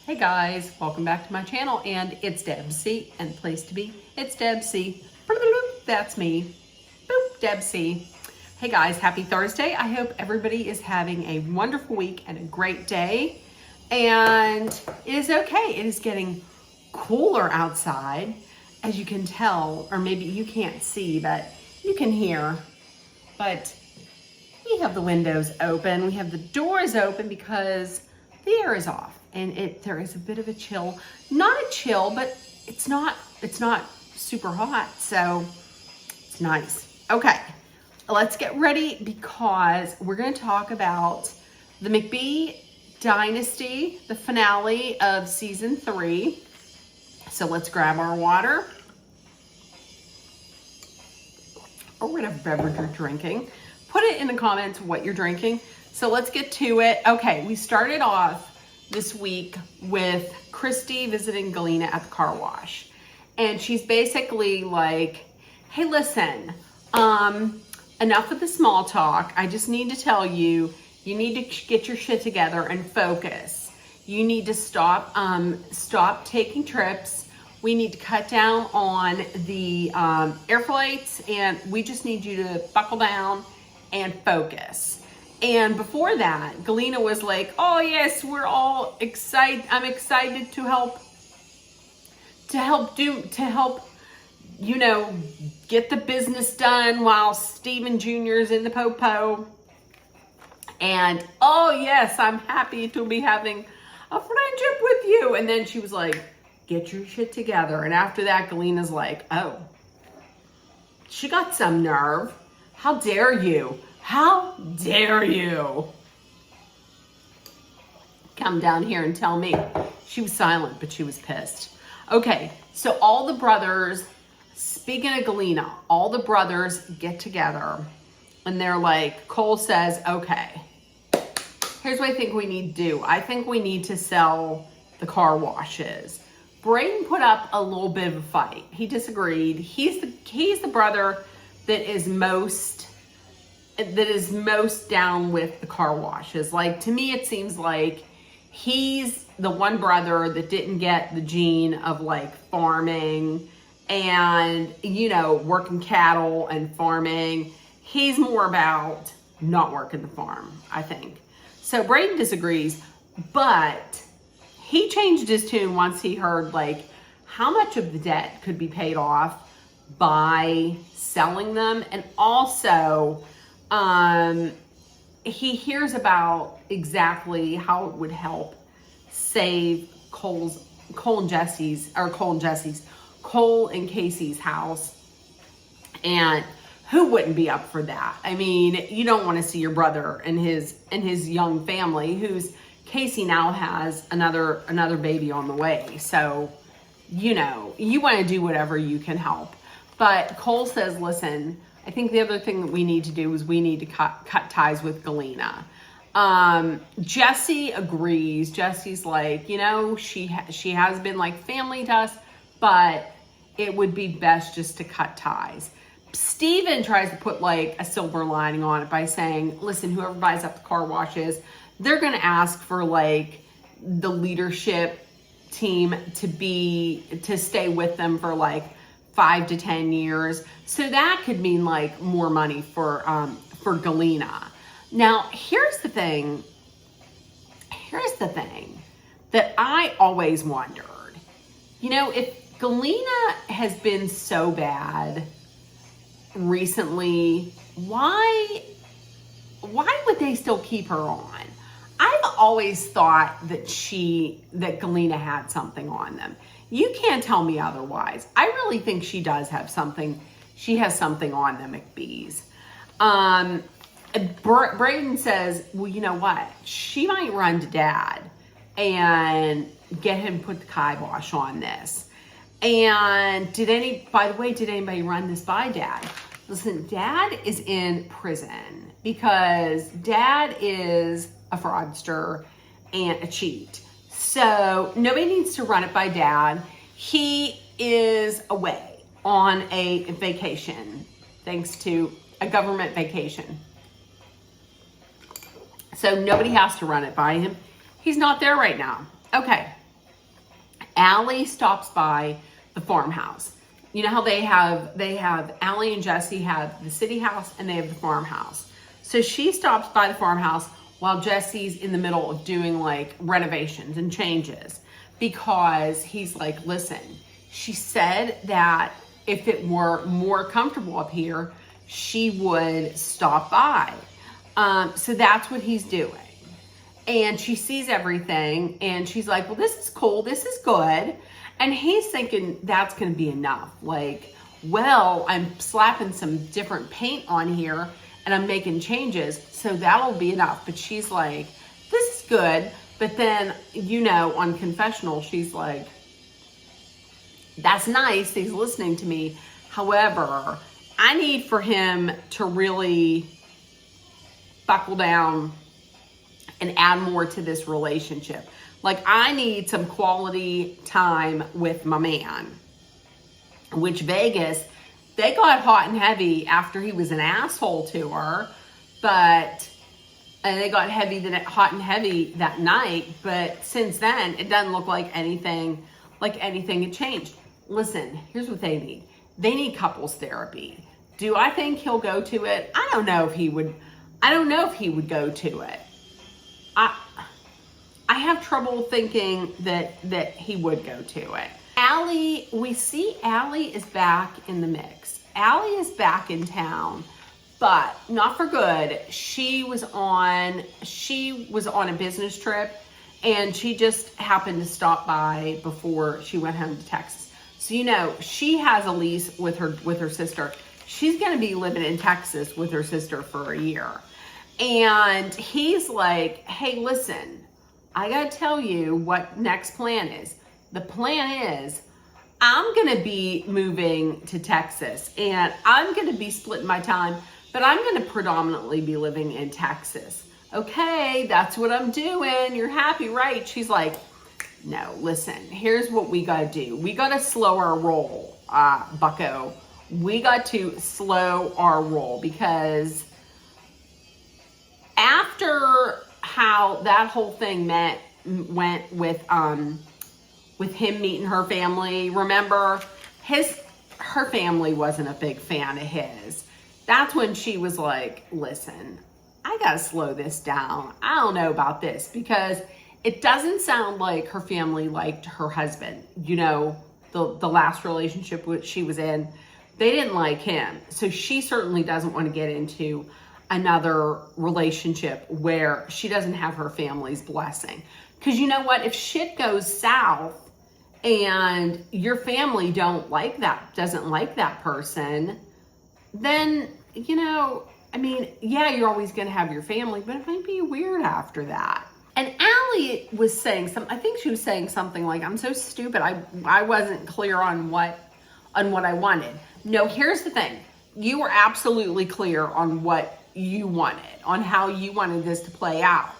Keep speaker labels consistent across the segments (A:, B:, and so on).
A: Hey guys, welcome back to my channel, and it's Debsy, and the place to be, it's Debsy. That's me. Boop, Debsy. Hey guys, happy Thursday. I hope everybody is having a wonderful week and a great day. And it is okay. It is getting cooler outside, as you can tell, or maybe you can't see, but you can hear. But we have the windows open. We have the doors open because the air is off. And there is a bit of a chill, not a chill, but it's not super hot, so it's nice. Okay, let's get ready because we're going to talk about the McBee Dynasty, the finale of season 3. So let's grab our water or whatever beverage you're drinking. Put it in the comments what you're drinking. So let's get to it. Okay, we started off this week with Christy visiting Galena at the car wash. And she's basically like, hey, listen, enough of the small talk. I just need to tell you, you need to get your shit together and focus. You need to stop taking trips. We need to cut down on the air flights, and we just need you to buckle down and focus. And before that, Galena was like, oh yes, we're all excited. I'm excited to help, you know, get the business done while Steven Jr. is in the popo. And oh yes, I'm happy to be having a friendship with you. And then she was like, get your shit together. And after that, Galena's like, oh, she got some nerve. How dare you? How dare you come down here and tell me? She was silent, but she was pissed. Okay, so all the brothers, speaking of Galena, all the brothers get together and they're like, Cole says, okay, here's what I think we need to do. I think we need to sell the car washes. Braden put up a little bit of a fight. He disagreed. He's the brother that is most down with the car washes. Like, to me, it seems like he's the one brother that didn't get the gene of like farming and, you know, working cattle and farming. He's more about not working the farm, I think. So Braden disagrees, but he changed his tune once he heard like how much of the debt could be paid off by selling them. And also, he hears about exactly how it would help save Cole and Casey's house. And who wouldn't be up for that? I mean, you don't want to see your brother and his young family, who's Casey now has another baby on the way. So, you know, you want to do whatever you can help. But Cole says, listen, I think the other thing that we need to do is we need to cut ties with Galena. Jesse agrees. Jesse's like, you know, she has been like family to us, but it would be best just to cut ties. Steven tries to put like a silver lining on it by saying, listen, whoever buys up the car washes, they're going to ask for like the leadership team to stay with them for like 5 to 10 years. So that could mean like more money for Galena. Now, here's the thing that I always wondered. You know, if Galena has been so bad recently, why would they still keep her on? I've always thought that Galena had something on them. You can't tell me otherwise. I really think she does have something. She has something on the McBees. Braden says, well, you know what? She might run to Dad and get him to put the kibosh on this. And by the way, did anybody run this by Dad? Listen, Dad is in prison because Dad is a fraudster and a cheat. So nobody needs to run it by Dad. He is away on a vacation, thanks to a government vacation. So nobody has to run it by him. He's not there right now. Okay. Allie stops by the farmhouse. You know how they have Allie and Jesse have the city house and they have the farmhouse. So she stops by the farmhouse while Jesse's in the middle of doing like renovations and changes, because he's like, listen, she said that if it were more comfortable up here, she would stop by. So that's what he's doing. And she sees everything and she's like, well, this is cool. This is good. And he's thinking that's going to be enough. Like, well, I'm slapping some different paint on here and I'm making changes, so that'll be enough. But she's like, this is good. But then, you know, on confessional, she's like, that's nice, he's listening to me. However, I need for him to really buckle down and add more to this relationship. Like, I need some quality time with my man. Which Vegas, they got hot and heavy after he was an asshole to her, and they got hot and heavy that night. But since then, it doesn't look like anything had changed. Listen, here's what they need. They need couples therapy. Do I think he'll go to it? I don't know if he would go to it. I have trouble thinking that he would go to it. Allie, we see Allie is back in the mix. Allie is back in town, but not for good. She was on a business trip, and she just happened to stop by before she went home to Texas. So, you know, she has a lease with her sister. She's going to be living in Texas with her sister for a year. And he's like, hey, listen, I got to tell you what next plan is. The plan is I'm going to be moving to Texas, and I'm going to be splitting my time, but I'm going to predominantly be living in Texas. Okay, that's what I'm doing. You're happy, right? She's like, no, listen, here's what we got to do. We got to slow our roll, bucko. We got to slow our roll, because after how that whole thing went with him meeting her family, remember, her family wasn't a big fan of his. That's when she was like, listen, I gotta slow this down. I don't know about this, because it doesn't sound like her family liked her husband. You know, the last relationship which she was in, they didn't like him. So she certainly doesn't want to get into another relationship where she doesn't have her family's blessing. Because you know what? If shit goes south and your family doesn't like that person, then, you know, I mean, yeah, you're always going to have your family, but it might be weird after that. And Allie was saying I think she was saying something like, I'm so stupid, I wasn't clear on what I wanted. No, here's the thing. You were absolutely clear on what you wanted, on how you wanted this to play out.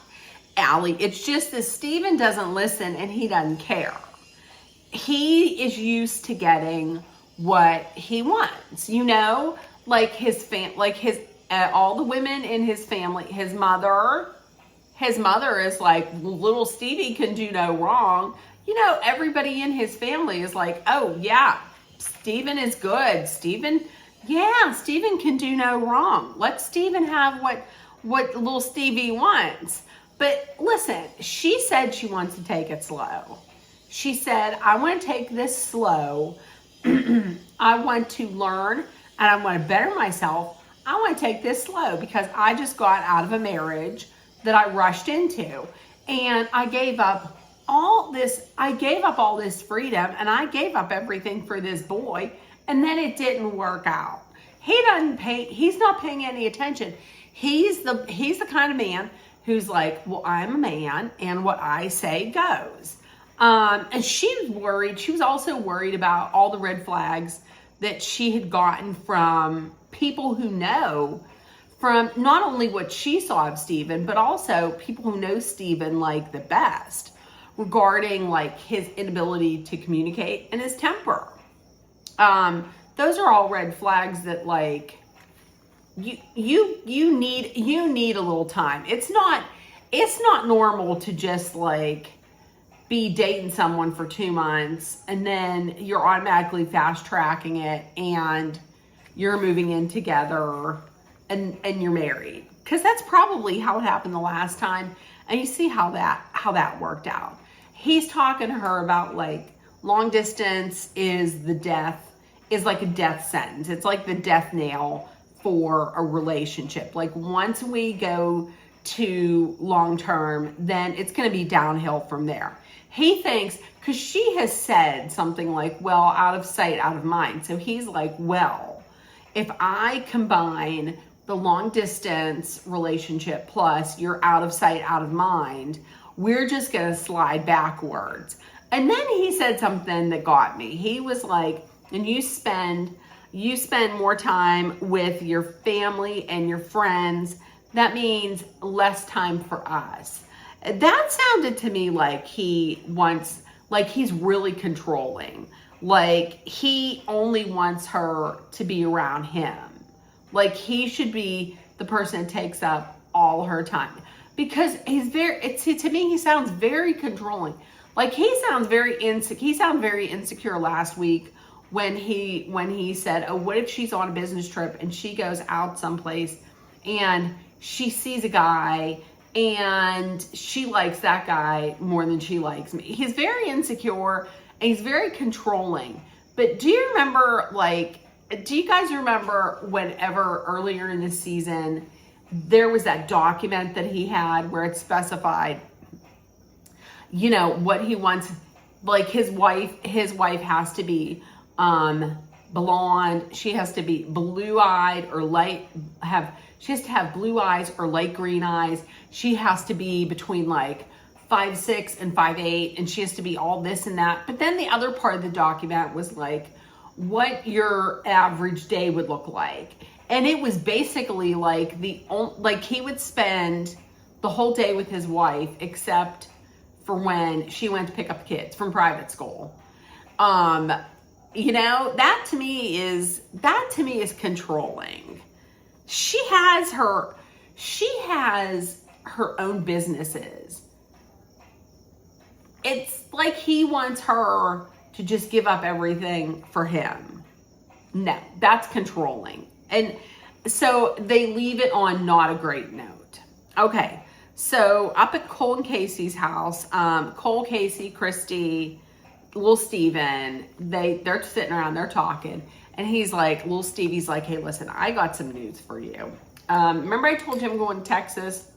A: Allie, it's just that Steven doesn't listen and he doesn't care. He is used to getting what he wants, you know, like all the women in his family, his mother is like, little Stevie can do no wrong. You know, everybody in his family is like, oh yeah, Steven is good. Steven can do no wrong. Let Steven have what little Stevie wants. But listen, she said she wants to take it slow. She said, I want to take this slow. I want to learn and I want to better myself. I want to take this slow because I just got out of a marriage that I rushed into, and I gave up all this freedom, and I gave up everything for this boy, and then it didn't work out. He's not paying any attention. He's the kind of man who's like, well, I'm a man and what I say goes. And she was worried. She was also worried about all the red flags that she had gotten from people who know, from not only what she saw of Steven, but also people who know Steven like the best, regarding like his inability to communicate and his temper. Those are all red flags that like you need a little time. It's not normal to just like be dating someone for 2 months and then you're automatically fast tracking it and you're moving in together and you're married. Because that's probably how it happened the last time. And you see how that worked out. He's talking to her about like long distance is like a death sentence. It's like the death nail for a relationship. Like once we go to long term, then it's going to be downhill from there. He thinks, because she has said something like, well, out of sight, out of mind. So he's like, well, if I combine the long distance relationship plus you're out of sight, out of mind, we're just going to slide backwards. And then he said something that got me. He was like, and you spend more time with your family and your friends. That means less time for us. That sounded to me like he's really controlling. Like he only wants her to be around him. Like he should be the person that takes up all her time. Because to me, he sounds very controlling. Like he sounds very insecure last week when he said, oh, what if she's on a business trip and she goes out someplace and she sees a guy and she likes that guy more than she likes me. He's very insecure and he's very controlling. But do you guys remember whenever earlier in the season, there was that document that he had where it specified, you know, what he wants, like his wife has to be blonde, she has to be blue-eyed or she has to have blue eyes or light green eyes. She has to be between like 5'6" and 5'8", and she has to be all this and that. But then the other part of the document was like what your average day would look like. And it was basically like he would spend the whole day with his wife except for when she went to pick up the kids from private school. You know, that to me is controlling. She has her own businesses. It's like he wants her to just give up everything for him. No, that's controlling. And so they leave it on not a great note. Okay, so up at Cole and Casey's house, Cole, Casey, Christy, little Steven, they're sitting around, they're talking. And he's like, little Stevie's like, hey, listen, I got some news for you. Remember I told you I'm going to Texas?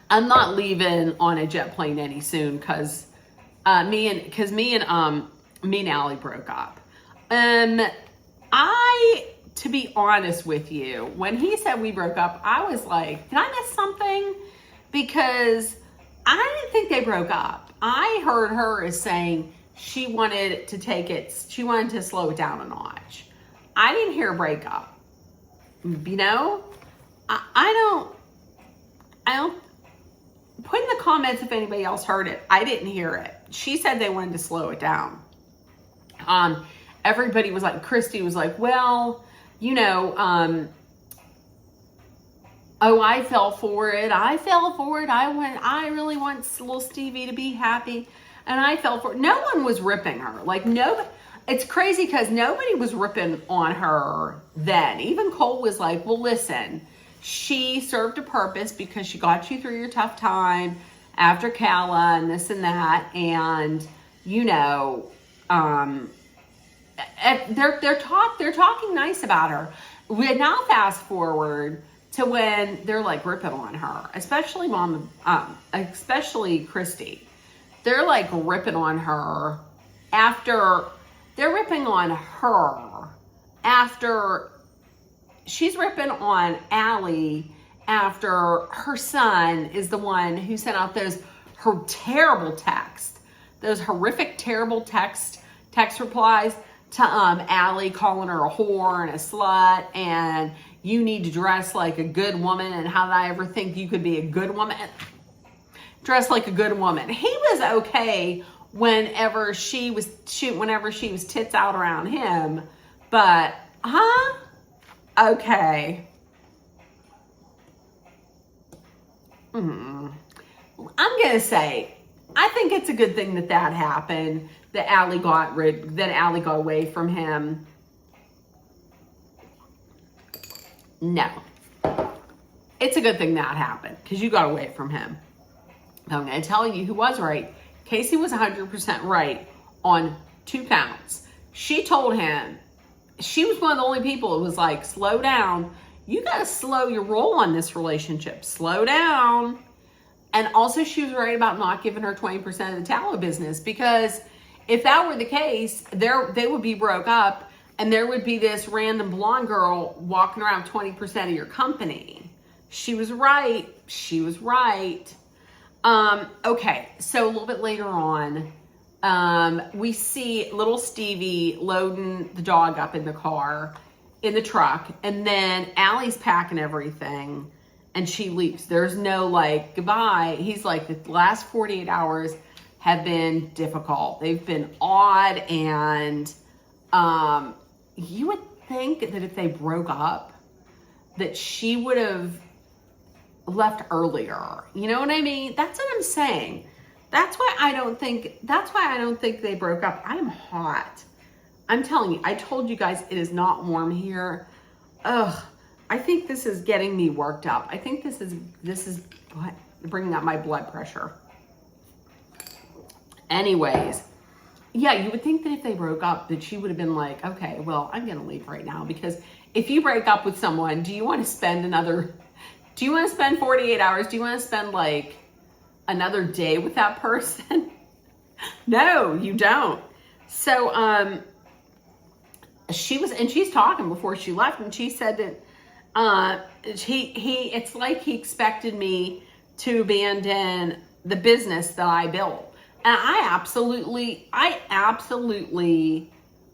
A: I'm not leaving on a jet plane any soon because me and Allie broke up. To be honest with you, when he said we broke up, I was like, did I miss something? Because I didn't think they broke up. I heard her as saying she wanted to slow it down a notch. I didn't hear a breakup. You know, I don't put in the comments if anybody else heard it. I didn't hear it. She said they wanted to slow it down. Everybody was like, Christy was like, well, you know, oh, I fell for it. I really want little Stevie to be happy. And I fell for it. No one was ripping her. Like, no, it's crazy because nobody was ripping on her then. Even Cole was like, well, listen, she served a purpose because she got you through your tough time after Calla and this and that. And, you know, they're talking nice about her. We now fast forward to when they're like ripping on her, especially especially Christy. They're like ripping on her after she's ripping on Allie after her son is the one who sent out those terrible texts, those horrific, terrible text replies to Allie, calling her a whore and a slut, and you need to dress like a good woman, and how did I ever think you could be a good woman? Dress like a good woman. He was okay whenever she was tits out around him, but okay. I'm going to say, I think it's a good thing that that happened, that Allie got away from him. No. It's a good thing that happened because you got away from him. I'm going to tell you who was right. Casey was 100% right on 2 counts. She told him, she was one of the only people who was like, slow down. You got to slow your roll on this relationship. Slow down. And also she was right about not giving her 20% of the tallow business, because if that were the case, they would be broke up and there would be this random blonde girl walking around 20% of your company. She was right. She was right. Okay, so a little bit later on, we see little Stevie loading the dog up in the car, in the truck, and then Allie's packing everything and she leaves. There's no like goodbye. He's like, the last 48 hours have been difficult. They've been odd, and you would think that if they broke up that she would have left earlier. You know what I mean? That's what I'm saying. That's why I don't think they broke up. I am hot. I'm telling you, I told you guys it is not warm here. Ugh. I think this is getting me worked up. I think this is what, bringing up my blood pressure. Anyways, yeah, you would think that if they broke up that she would have been like, okay, well, I'm going to leave right now, because if you break up with someone, do you want to spend 48 hours? Do you want to spend like another day with that person? No, you don't. So, she's talking before she left, and she said that, it's like he expected me to abandon the business that I built. And I absolutely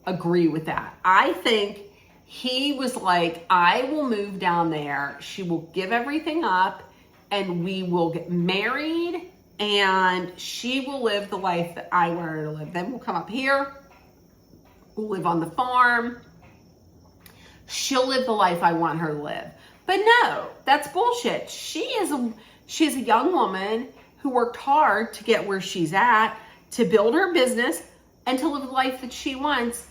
A: agree with that. I think he was like, I will move down there. She will give everything up and we will get married and she will live the life that I want her to live. Then we'll come up here. We'll live on the farm. She'll live the life I want her to live. But no, that's bullshit. She's a young woman who worked hard to get where she's at, to build her business, and to live the life that she wants.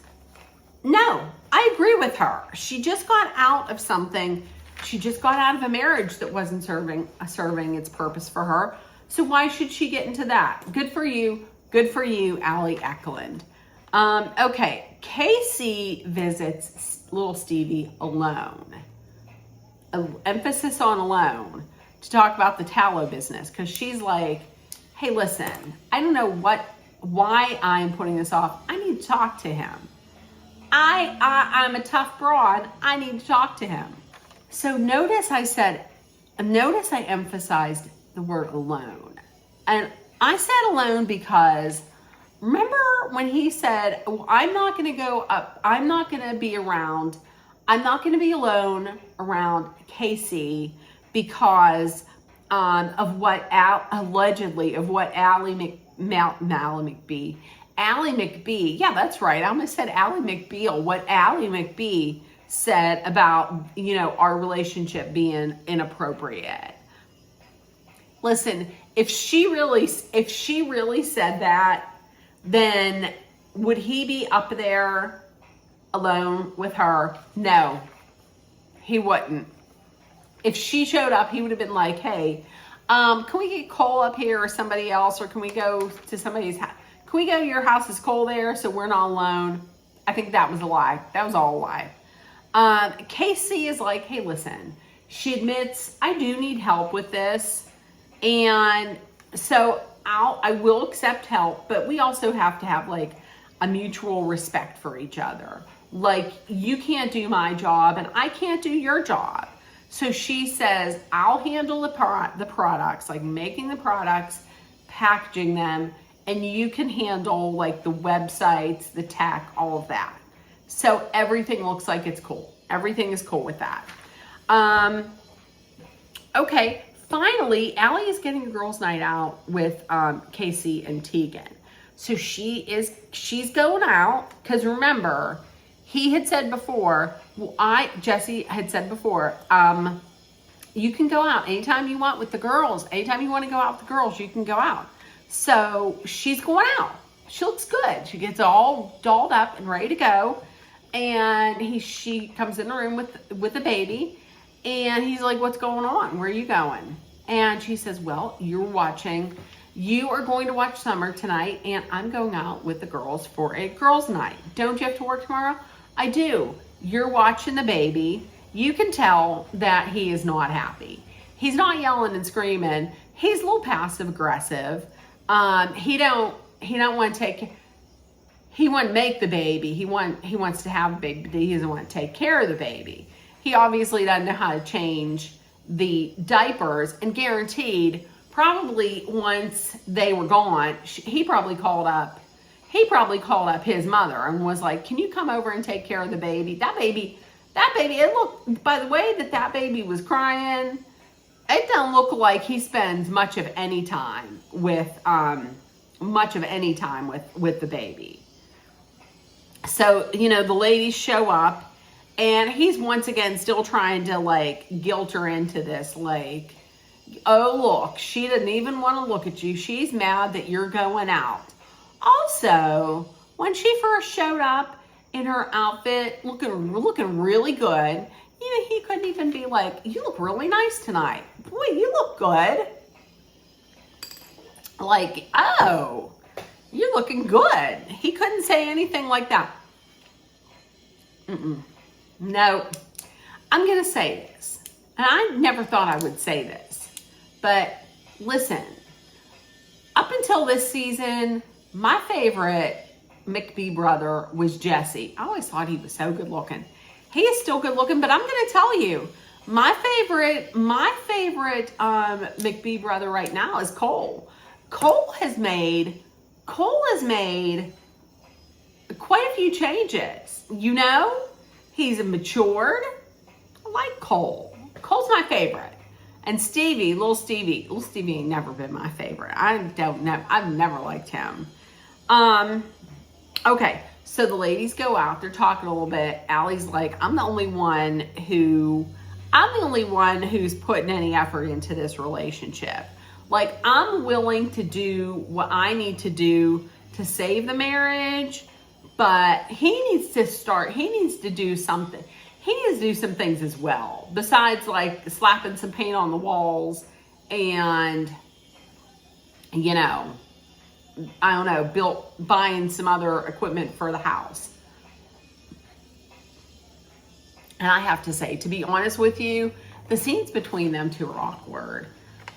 A: No, I agree with her. She just got out of something. She just got out of a marriage that wasn't serving its purpose for her. So why should she get into that? Good for you, Allie Eklund. Okay, Casey visits little Stevie alone. Emphasis on alone, to talk about the tallow business, because she's like, hey, listen, I don't know why I'm putting this off. I need to talk to him. I'm a tough broad. I need to talk to him. So notice I emphasized the word alone. And I said alone because remember when he said, I'm not going to go up. I'm not going to be around. I'm not going to be alone around Casey because of what Allie McBee. Yeah, that's right. I almost said Allie McBeal. What Allie McBee said about, our relationship being inappropriate. Listen, if she really said that, then would he be up there alone with her? No, he wouldn't. If she showed up, he would have been like, hey, can we get Cole up here or somebody else? Or can we go to somebody's house? Can we go to your house? Is Cole there so we're not alone? I think that was a lie. That was all a lie. Casey is like, hey, listen, she admits, I do need help with this. And so I will accept help, but we also have to have like a mutual respect for each other. Like, you can't do my job and I can't do your job. So she says, I'll handle the products, like making the products, packaging them, and you can handle like the websites, the tech, all of that. So everything looks like it's cool. Everything is cool with that. Okay, finally, Allie is getting a girls' night out with Casey and Tegan. So she's going out, because remember, he had said before, Jesse had said before, you can go out anytime you want with the girls. Anytime you want to go out with the girls, you can go out. So she's going out. She looks good. She gets all dolled up and ready to go. And she comes in the room with the baby. And he's like, what's going on? Where are you going? And she says, well, you are going to watch Summer tonight. And I'm going out with the girls for a girls' night. Don't you have to work tomorrow? I do. You're watching the baby. You can tell that he is not happy. He's not yelling and screaming. He's a little passive aggressive. He wouldn't make the baby. He wants to have a baby, but he doesn't want to take care of the baby. He obviously doesn't know how to change the diapers, and guaranteed, probably once they were gone, he probably called up his mother and was like, can you come over and take care of the baby? That baby, it looked, by the way that baby was crying, it doesn't look like he spends much of any time with the baby. So, the ladies show up, and he's once again still trying to like guilt her into this, like, oh, look, she doesn't even want to look at you. She's mad that you're going out. Also, when she first showed up in her outfit, looking really good, he couldn't even be like, you look really nice tonight. Boy, you look good. Like, oh, you're looking good. He couldn't say anything like that. No, I'm going to say this. And I never thought I would say this. But listen, up until this season, my favorite McBee brother was Jesse. I always thought he was so good looking. He is still good looking, but I'm going to tell you, my favorite McBee brother right now is Cole. Cole has made quite a few changes. He's matured. I like Cole. Cole's my favorite. And little Stevie ain't never been my favorite. I don't know. I've never liked him. Okay, so the ladies go out. They're talking a little bit. Allie's like, I'm the only one who's putting any effort into this relationship. Like, I'm willing to do what I need to do to save the marriage, but he needs to do something. He needs to do some things as well, besides like slapping some paint on the walls and, I don't know, buying some other equipment for the house. And I have to say, to be honest with you, the scenes between them two are awkward.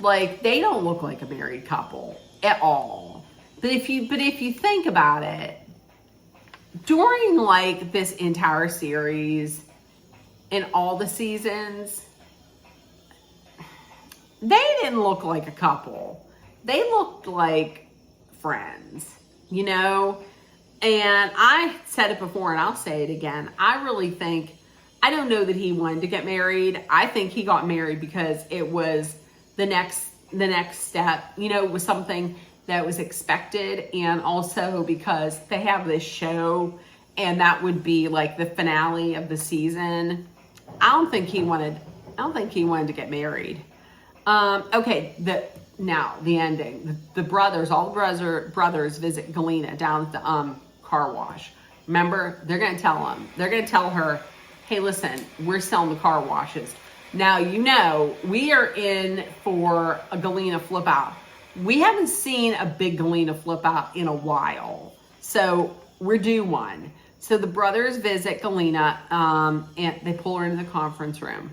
A: Like, they don't look like a married couple at all. But if you think about it, during like this entire series, in all the seasons, they didn't look like a couple. They looked like friends, And I said it before and I'll say it again. I don't know that he wanted to get married. I think he got married because it was the next step, it was something that was expected, and also because they have this show and that would be like the finale of the season. I don't think he wanted to get married. Okay, the ending. The brothers, all the brothers visit Galena down at the car wash. Remember, they're gonna tell her, hey, listen, we're selling the car washes. Now, we are in for a Galena flip out. We haven't seen a big Galena flip out in a while. So we're due one. So the brothers visit Galena, and they pull her into the conference room.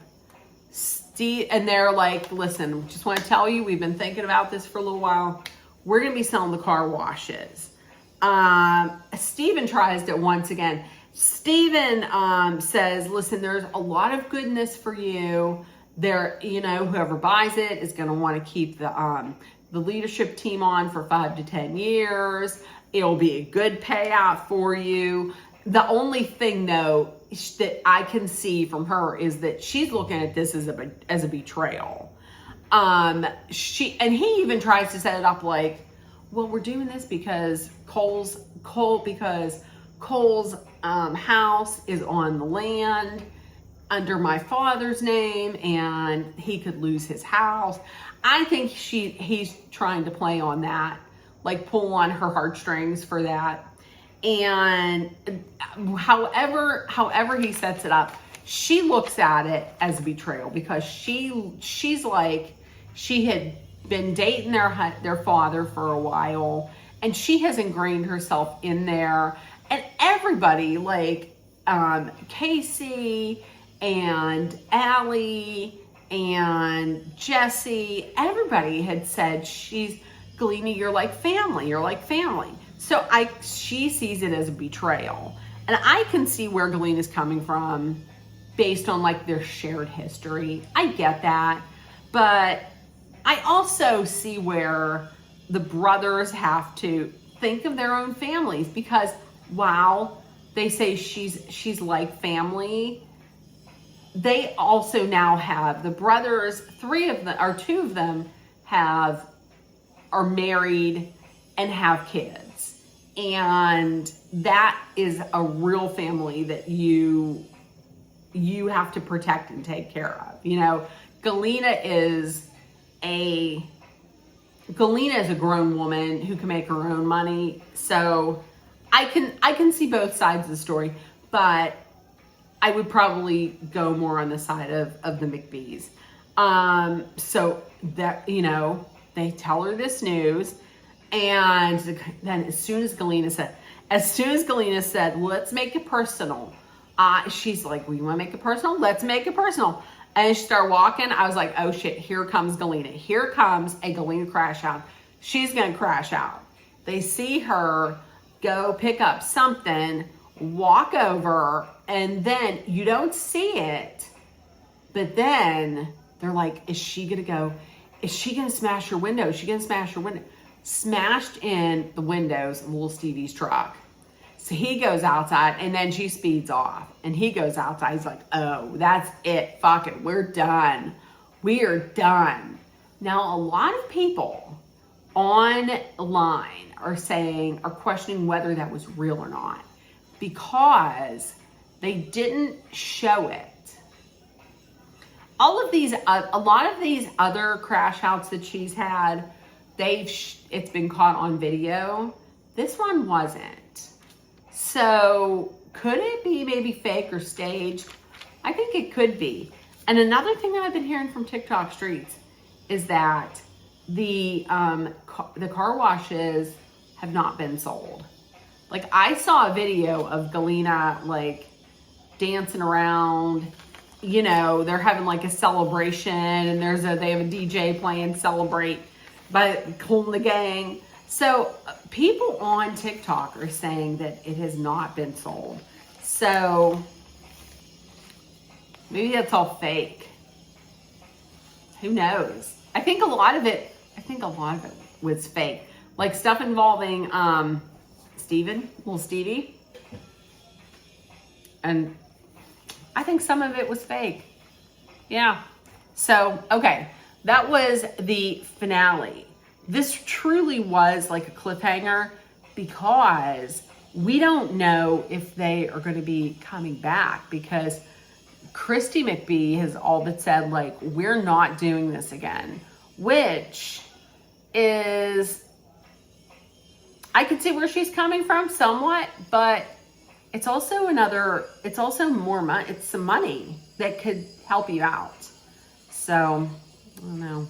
A: And they're like, listen, just want to tell you, we've been thinking about this for a little while. We're going to be selling the car washes. Steven tries it once again. Steven says, listen, there's a lot of goodness for you. Whoever buys it is going to want to keep the leadership team on for 5 to 10 years. It'll be a good payout for you. The only thing, though, that I can see from her is that she's looking at this as a betrayal. He even tries to set it up like, well, we're doing this because Cole's house is on the land, under my father's name and he could lose his house. I think he's trying to play on that, like pull on her heartstrings for that. And however he sets it up, she looks at it as a betrayal because she's like, she had been dating their father for a while and she has ingrained herself in there, and everybody like Casey and Allie and Jesse, everybody had said, Galena, you're like family, So she sees it as a betrayal. And I can see where Galena's coming from based on like their shared history. I get that. But I also see where the brothers have to think of their own families, because while they say she's like family, they also now have the brothers, two of them are married and have kids. And that is a real family that you have to protect and take care of. You know, Galena is a grown woman who can make her own money. So I can see both sides of the story, but I would probably go more on the side of the McBees. So that, you know, they tell her this news, and then as soon as Galena said, let's make it personal, she's like, we want to make it personal? Let's make it personal. And she started walking. I was like, oh shit, here comes Galena. Here comes a Galena crash out. She's going to crash out. They see her go pick up something, walk over, and then you don't see it, but then they're like, is she going to smash her window? Is she going to smash her window? Smashed in the windows of little Stevie's truck. So he goes outside, and then she speeds off, and he goes outside. He's like, oh, that's it. Fuck it. We're done. We are done. Now, a lot of people online are questioning whether that was real or not, because they didn't show it. A lot of these other crash outs that she's had, it's been caught on video. This one wasn't. So could it be maybe fake or staged? I think it could be. And another thing that I've been hearing from TikTok streets is that the car washes have not been sold. Like, I saw a video of Galena like dancing around. You know, they're having like a celebration, and they have a DJ playing Celebrate by Cool and the Gang. So people on TikTok are saying that it has not been sold. So maybe that's all fake. Who knows? I think a lot of it was fake. Like stuff involving little Stevie. And I think some of it was fake. Yeah. So, okay. That was the finale. This truly was like a cliffhanger, because we don't know if they are going to be coming back, because Christy McBee has all but said, like, we're not doing this again, which is, I could see where she's coming from somewhat, but it's also more money. It's some money that could help you out. So, I don't know.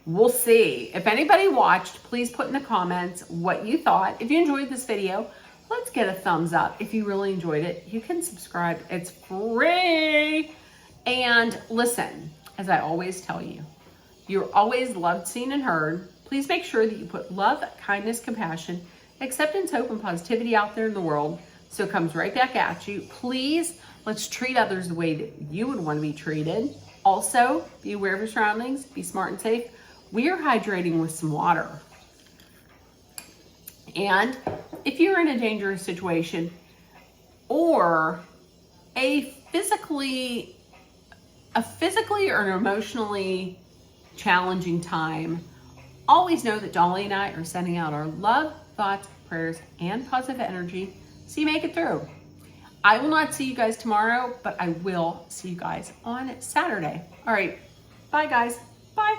A: We'll see. If anybody watched, please put in the comments what you thought. If you enjoyed this video, let's get a thumbs up. If you really enjoyed it, you can subscribe. It's free. And listen, as I always tell you, you're always loved, seen, and heard. Please make sure that you put love, kindness, compassion, acceptance, hope, and positivity out there in the world, so it comes right back at you. Please, let's treat others the way that you would want to be treated. Also, be aware of your surroundings. Be smart and safe. We are hydrating with some water. And if you're in a dangerous situation or a physically or an emotionally challenging time, always know that Dolly and I are sending out our love, thoughts, prayers, and positive energy so you make it through. I will not see you guys tomorrow, but I will see you guys on Saturday. All right. Bye, guys. Bye.